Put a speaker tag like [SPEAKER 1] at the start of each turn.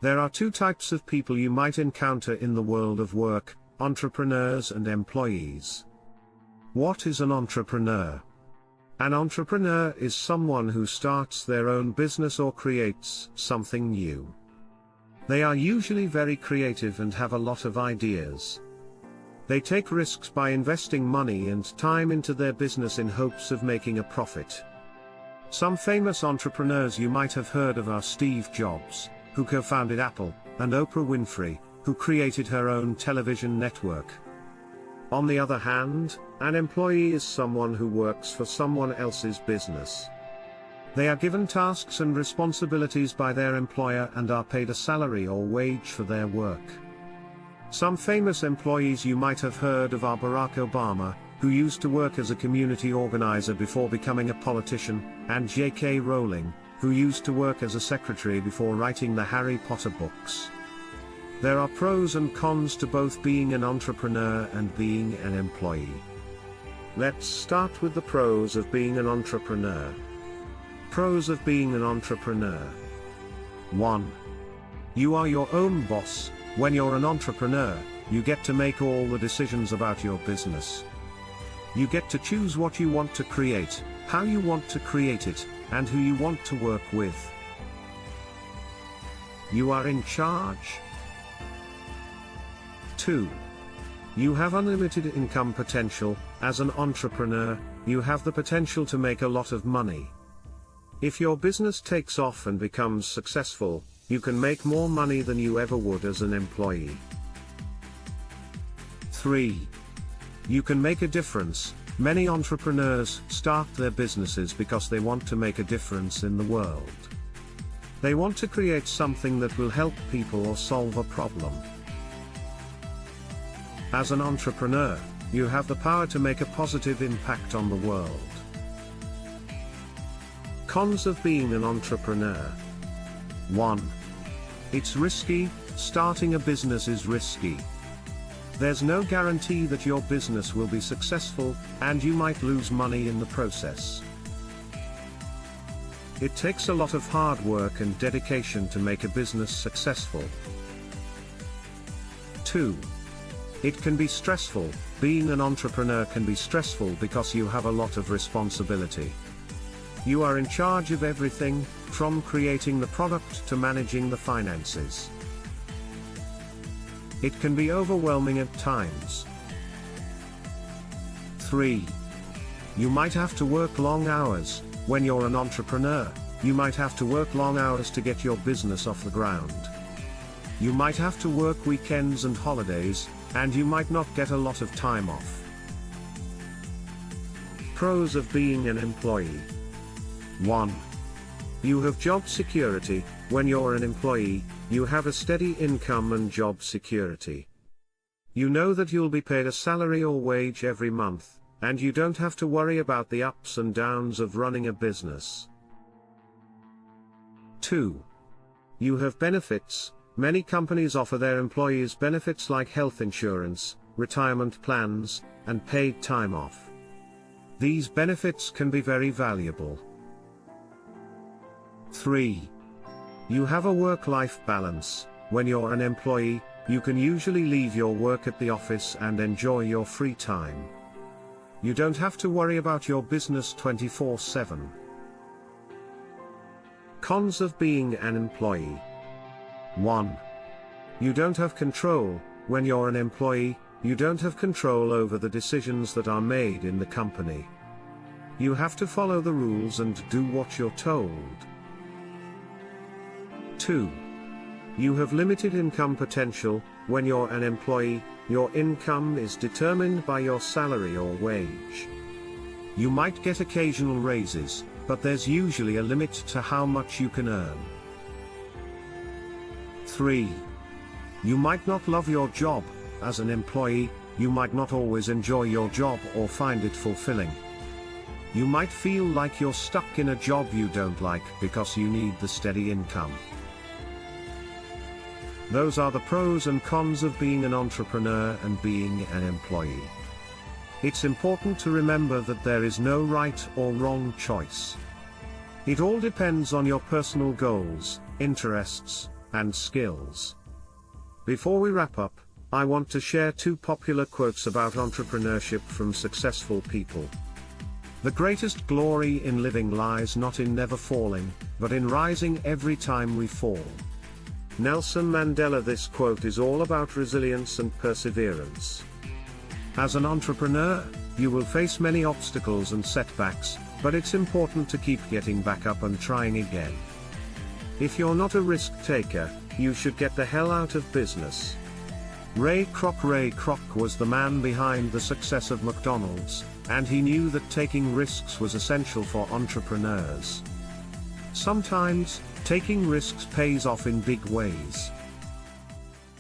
[SPEAKER 1] There are two types of people you might encounter in the world of work: entrepreneurs and employees. What is an entrepreneur? An entrepreneur is someone who starts their own business or creates something new. They are usually very creative and have a lot of ideas. They take risks by investing money and time into their business in hopes of making a profit. Some famous entrepreneurs you might have heard of are Steve Jobs, who co-founded Apple, and Oprah Winfrey, who created her own television network. On the other hand, an employee is someone who works for someone else's business. They are given tasks and responsibilities by their employer and are paid a salary or wage for their work. Some famous employees you might have heard of are Barack Obama, who used to work as a community organizer before becoming a politician, and J.K. Rowling, who used to work as a secretary before writing the Harry Potter books. There are pros and cons to both being an entrepreneur and being an employee. Let's start with the pros of being an entrepreneur. Pros of being an entrepreneur. 1. You are your own boss. When you're an entrepreneur, you get to make all the decisions about your business. You get to choose what you want to create, how you want to create it, and who you want to work with. You are in charge. 2. You have unlimited income potential. As an entrepreneur, you have the potential to make a lot of money. If your business takes off and becomes successful, you can make more money than you ever would as an employee. 3. You can make a difference. Many entrepreneurs start their businesses because they want to make a difference in the world. They want to create something that will help people or solve a problem. As an entrepreneur, you have the power to make a positive impact on the world. Cons of being an entrepreneur. 1. It's risky. Starting a business is risky. There's no guarantee that your business will be successful, and you might lose money in the process. It takes a lot of hard work and dedication to make a business successful. 2. It can be stressful. Being an entrepreneur can be stressful because you have a lot of responsibility. You are in charge of everything, from creating the product to managing the finances. It can be overwhelming at times. 3. You might have to work long hours. When you're an entrepreneur, you might have to work long hours to get your business off the ground. You might have to work weekends and holidays, and you might not get a lot of time off. Pros of being an employee. 1. You have job security. When you're an employee, you have a steady income and job security. You know that you'll be paid a salary or wage every month, and you don't have to worry about the ups and downs of running a business. 2. You have benefits. Many companies offer their employees benefits like health insurance, retirement plans, and paid time off. These benefits can be very valuable. 3. You have a work-life balance. When you're an employee, you can usually leave your work at the office and enjoy your free time. You don't have to worry about your business 24/7. Cons of being an employee. 1. You don't have control. When you're an employee, you don't have control over the decisions that are made in the company. You have to follow the rules and do what you're told. 2. You have limited income potential. When you're an employee, your income is determined by your salary or wage. You might get occasional raises, but there's usually a limit to how much you can earn. 3. You might not love your job. As an employee, you might not always enjoy your job or find it fulfilling. You might feel like you're stuck in a job you don't like because you need the steady income. Those are the pros and cons of being an entrepreneur and being an employee. It's important to remember that there is no right or wrong choice. It all depends on your personal goals, interests, and skills. Before we wrap up, I want to share two popular quotes about entrepreneurship from successful people. The greatest glory in living lies not in never falling, but in rising every time we fall. Nelson Mandela. This quote is all about resilience and perseverance. As an entrepreneur, you will face many obstacles and setbacks, but it's important to keep getting back up and trying again. If you're not a risk taker, you should get the hell out of business. Ray Kroc was the man behind the success of McDonald's, and he knew that taking risks was essential for entrepreneurs. Sometimes, taking risks pays off in big ways.